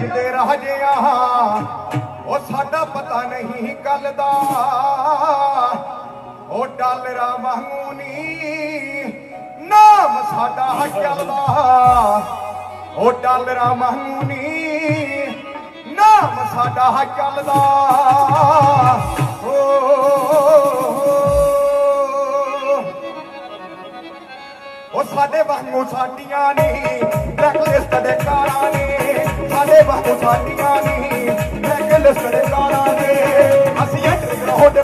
ਦੇ ਰਾਜਿਆ ਉਹ ਸਾਡਾ ਪਤਾ ਨਹੀਂ ਗੱਲ ਦਾ ਉਹ ਡਾਲਰਾਂ ਵਾਂਗੂ ਨੀ ਨਾਮ ਸਾਡਾ ਚੱਲਦਾ ਉਹ ਡਾਲਰਾਂ ਵਾਂਗੂ ਨੀ ਨਾਮ ਸਾਡਾ ਚੱਲਦਾ ਉਹ ਸਾਡੇ ਵਾਂਗੂ ਸਾਡੀਆਂ ਨੀ ਬਲੈਕਲਿਸਟ ਦੇ ਕਾਰਾਂ ਨੇ ਸਾਡੇ ਵਾਂਗੂ ਸਾਡੀਆਂ ਨੀ ਬਲੈਕਲਿਸਟ ਦੇ ਕਾਰਾਂ ਨੇ ਅਸੀਂ ਐਂਟਰ ਹੋਦੇ